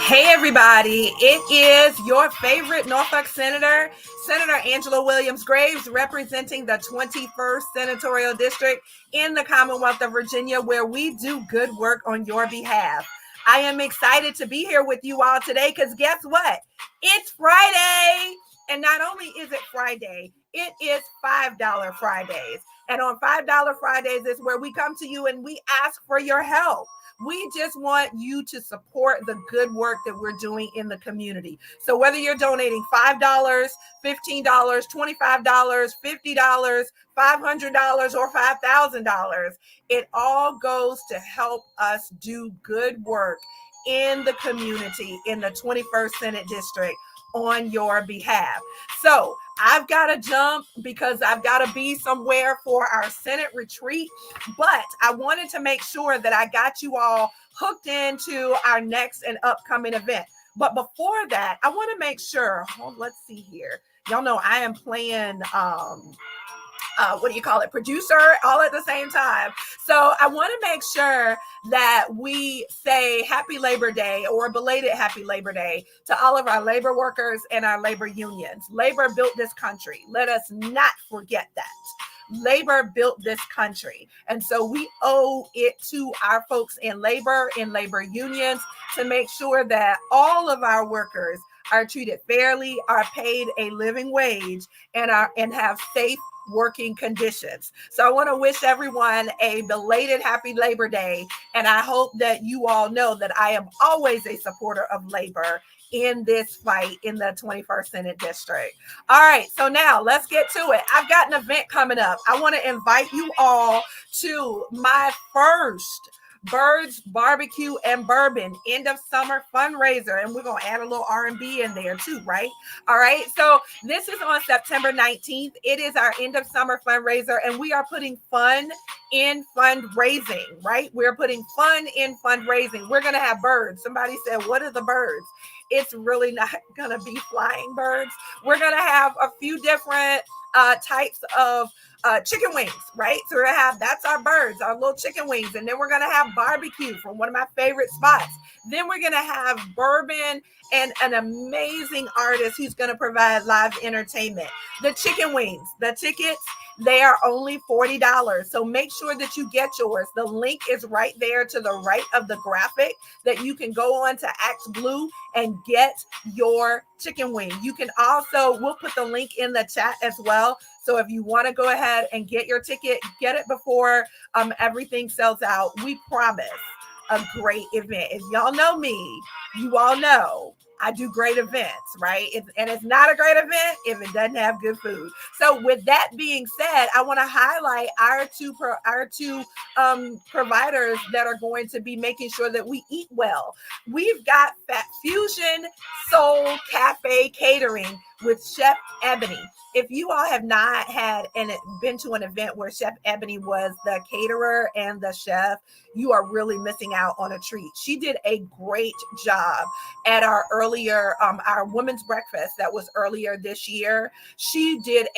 Hey, everybody. It is your favorite Norfolk Senator, Senator Angela Williams Graves, representing the 21st Senatorial District in the Commonwealth of Virginia, where we do good work on your behalf. I am excited to be here with you all today because guess what? It's Friday. And not only is it Friday, it is $5 Fridays. And on $5 Fridays is where we come to you and we ask for your help. We just want you to support the good work that we're doing in the community. So whether you're donating $5, $15, $25, $50, $500, or $5,000, it all goes to help us do good work in the community in the 21st Senate District on your behalf. So I've got to jump because I've got to be somewhere for our Senate retreat, but I wanted to make sure that I got you all hooked into our next and upcoming event. But before that, I want to make sure, let's see here. Y'all know I am playing producer all at the same time. So I want to make sure that we say happy Labor Day or belated happy Labor Day to all of our labor workers and our labor unions. Labor built this country. Let us not forget that. Labor built this country. And so we owe it to our folks in labor unions to make sure that all of our workers are treated fairly, are paid a living wage, and have safe working conditions. So I want to wish everyone a belated happy Labor Day. And I hope that you all know that I am always a supporter of labor in this fight in the 21st Senate District. All right, so now let's get to it. I've got an event coming up. I want to invite you all to my first Birds Barbecue and Bourbon end of summer fundraiser, and we're gonna add a little R&B in there too, right? All right, so this is on September 19th. It is our end of summer fundraiser, and we are putting fun in fundraising, right? We're putting fun in fundraising. We're gonna have birds. Somebody said, what are the birds? It's really not gonna be flying birds. We're gonna have a few different types of chicken wings, right? So we're gonna have, that's our birds, our little chicken wings. And then we're gonna have barbecue from one of my favorite spots. Then we're gonna have bourbon and an amazing artist who's gonna provide live entertainment. The chicken wings, the tickets, they are only $40. So make sure that you get yours. The link is right there to the right of the graphic that you can go on to Act Blue and get your chicken wing. You can also, we'll put the link in the chat as well. So if you want to go ahead and get your ticket, get it before everything sells out. We promise a great event. If y'all know me, you all know I do great events, right? And it's not a great event if it doesn't have good food. So with that being said, I want to highlight our two providers that are going to be making sure that we eat well. We've got Fusion Soul Cafe Catering with Chef Ebony. If you all have not been to an event where Chef Ebony was the caterer and the chef, you are really missing out on a treat. She did a great job at our women's breakfast that was earlier this year. She and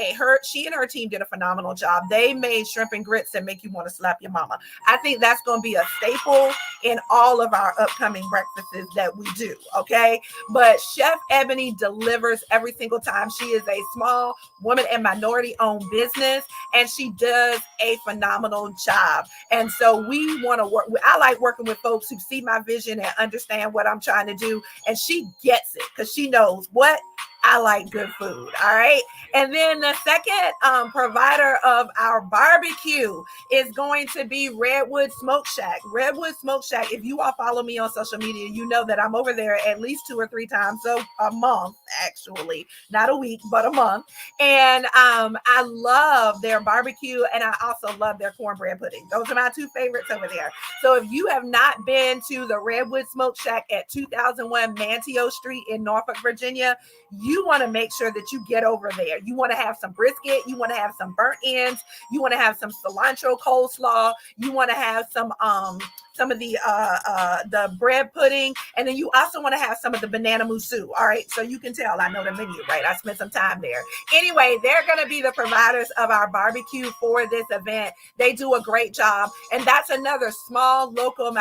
her team did a phenomenal job. They made shrimp and grits that make you want to slap your mama. I think that's going to be a staple in all of our upcoming breakfasts that we do. Okay. But Chef Ebony delivers every single time. She is a small woman and minority owned business, and she does a phenomenal job. And so we want to work. I like working with folks who see my vision and understand what I'm trying to do. And she gets it because she knows what I like good food. All right. And then the second provider of our barbecue is going to be Redwood Smoke Shack. Redwood Smoke Shack. If you all follow me on social media, you know that I'm over there at least 2 or 3 times a month, actually, not a week, but a month. And I love their barbecue, and I also love their cornbread pudding. Those are my 2 favorites over there. So if you have not been to the Redwood Smoke Shack at 2001 Manteo Street in Norfolk, Virginia, you want to make sure that you get over there. You want to have some brisket. You want to have some burnt ends. You want to have some cilantro coleslaw. You want to have some of the bread pudding, and then you also want to have some of the banana musu. All right, so you can tell I know the menu, right? I spent some time there. Anyway, they're going to be the providers of our barbecue for this event. They do a great job, and that's another small local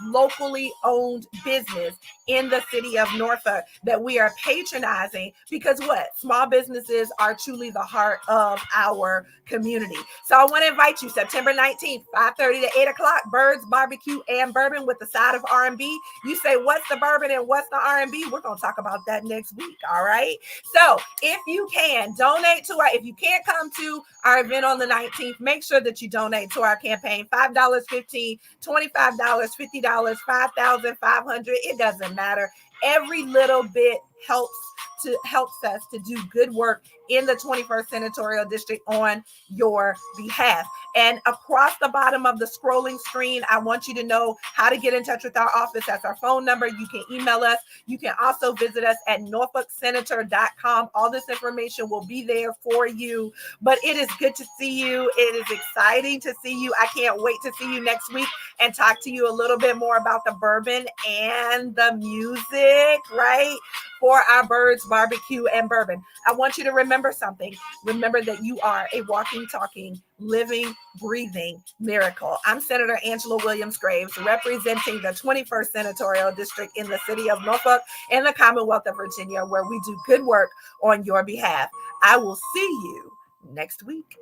locally owned business in the city of Norfolk that we are patronizing, because what? Small businesses are truly the heart of our community. So I want to invite you September 19th, 5:30 to 8 o'clock, Birds Barbecue and Bourbon with the side of R&B. You say, what's the bourbon and what's the R&B? We're going to talk about that next week. All right. So if you can donate to if you can't come to our event on the 19th, make sure that you donate to our campaign. $5, $15, $25, $50, $5,500. It doesn't matter. Every little bit helps us to do good work in the 21st Senatorial District on your behalf. And across the bottom of the scrolling screen, I want you to know how to get in touch with our office. That's our phone number. You can email us. You can also visit us at norfolksenator.com. All this information will be there for you. But it is good to see you. It is exciting to see you. I can't wait to see you next week and talk to you a little bit more about the bourbon and the music, right? For our Birds Barbecue and Bourbon. I want you to remember something. Remember that you are a walking, talking, living, breathing miracle. I'm Senator Angela Williams Graves, representing the 21st Senatorial District in the city of Norfolk and the Commonwealth of Virginia, where we do good work on your behalf. I will see you next week.